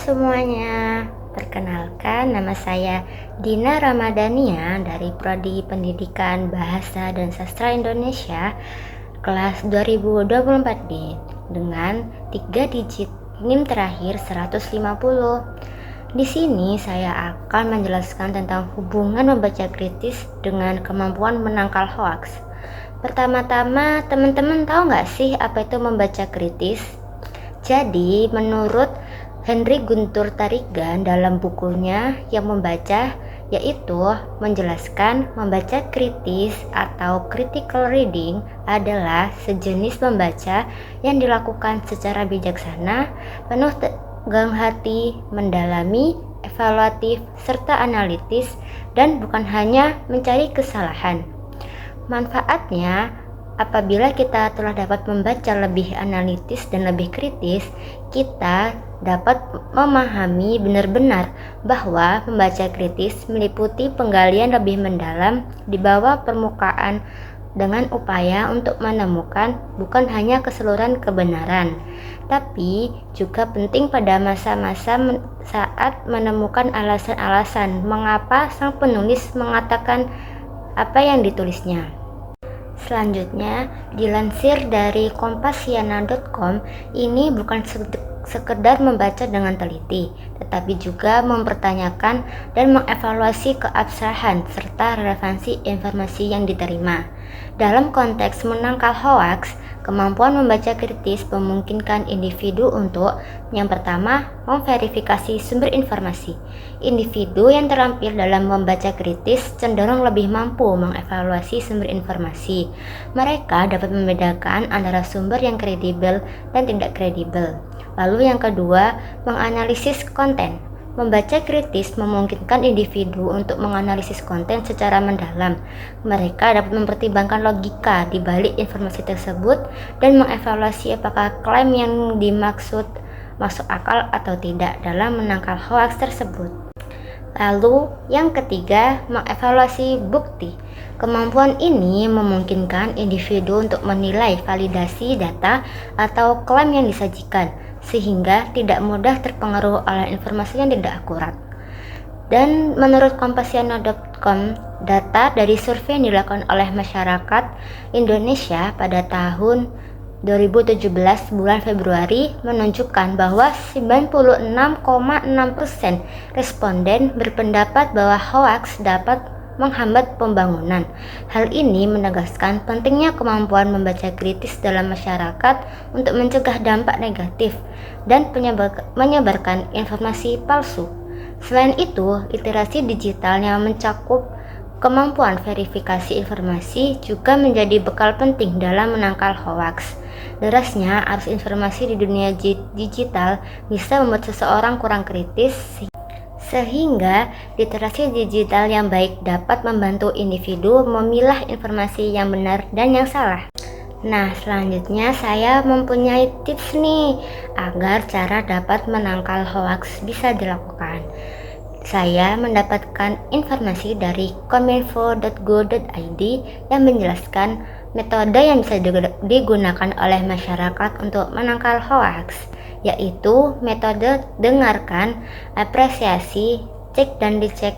semuanya, perkenalkan nama saya Dina Ramadhania dari Prodi Pendidikan Bahasa dan Sastra Indonesia kelas 2024D dengan 3 digit NIM terakhir 150. Di sini saya akan menjelaskan tentang hubungan membaca kritis dengan kemampuan menangkal hoaks. Pertama-tama, teman-teman tahu nggak sih apa itu membaca kritis? Jadi, menurut Henry Guntur Tarigan dalam bukunya yang membaca, yaitu menjelaskan membaca kritis atau critical reading adalah sejenis membaca yang dilakukan secara bijaksana, penuh tegang hati, mendalami, evaluatif, serta analitis, dan bukan hanya mencari kesalahan. Manfaatnya, apabila kita telah dapat membaca lebih analitis dan lebih kritis, kita dapat memahami benar-benar bahwa membaca kritis meliputi penggalian lebih mendalam di bawah permukaan dengan upaya untuk menemukan bukan hanya keseluruhan kebenaran, tapi juga penting pada masa-masa saat menemukan alasan-alasan mengapa sang penulis mengatakan apa yang ditulisnya. Selanjutnya, dilansir dari kompasiana.com, ini bukan sekedar membaca dengan teliti, tetapi juga mempertanyakan dan mengevaluasi keabsahan serta relevansi informasi yang diterima. Dalam konteks menangkal hoaks, kemampuan membaca kritis memungkinkan individu untuk yang pertama, memverifikasi sumber informasi. Individu yang terampil dalam membaca kritis cenderung lebih mampu mengevaluasi sumber informasi. Mereka dapat membedakan antara sumber yang kredibel dan tidak kredibel. Lalu yang kedua, menganalisis konten. Membaca kritis memungkinkan individu untuk menganalisis konten secara mendalam. Mereka dapat mempertimbangkan logika di balik informasi tersebut dan mengevaluasi apakah klaim yang dimaksud masuk akal atau tidak dalam menangkal hoaks tersebut. Lalu yang ketiga, mengevaluasi bukti. Kemampuan ini memungkinkan individu untuk menilai validasi data atau klaim yang disajikan, sehingga tidak mudah terpengaruh oleh informasi yang tidak akurat. Dan menurut kompasiana.com, data dari survei yang dilakukan oleh masyarakat Indonesia pada tahun 2017 bulan Februari menunjukkan bahwa 96,6% responden berpendapat bahwa hoaks dapat menghambat pembangunan. Hal ini menegaskan pentingnya kemampuan membaca kritis dalam masyarakat untuk mencegah dampak negatif dan menyebarkan informasi palsu. Selain itu, literasi digital yang mencakup kemampuan verifikasi informasi juga menjadi bekal penting dalam menangkal hoaks. Derasnya arus informasi di dunia digital bisa membuat seseorang kurang kritis, sehingga literasi digital yang baik dapat membantu individu memilah informasi yang benar dan yang salah. Nah, selanjutnya saya mempunyai tips nih agar cara dapat menangkal hoaks bisa dilakukan. Saya mendapatkan informasi dari kominfo.go.id yang menjelaskan metode yang bisa digunakan oleh masyarakat untuk menangkal hoaks, yaitu metode dengarkan, apresiasi, cek dan dicek,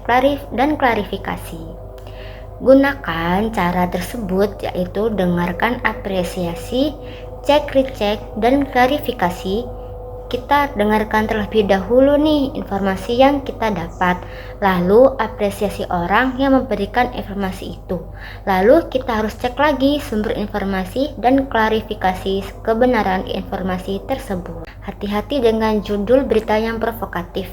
dan klarifikasi. Gunakan cara tersebut, yaitu dengarkan, apresiasi, cek, recheck, dan klarifikasi. Kita dengarkan terlebih dahulu nih informasi yang kita dapat, lalu apresiasi orang yang memberikan informasi itu, lalu kita harus cek lagi sumber informasi dan klarifikasi kebenaran informasi tersebut. Hati-hati dengan judul berita yang provokatif.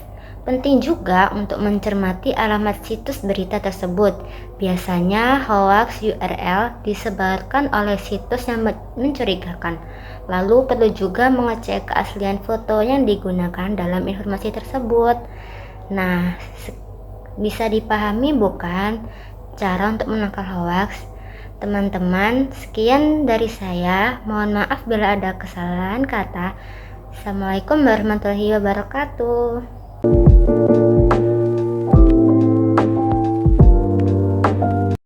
Penting juga untuk mencermati alamat situs berita tersebut. Biasanya hoaks URL disebarkan oleh situs yang mencurigakan. Lalu perlu juga mengecek keaslian foto yang digunakan dalam informasi tersebut. Nah, bisa dipahami bukan cara untuk menangkal hoaks? Teman-teman, sekian dari saya. Mohon maaf bila ada kesalahan kata. Assalamualaikum warahmatullahi wabarakatuh.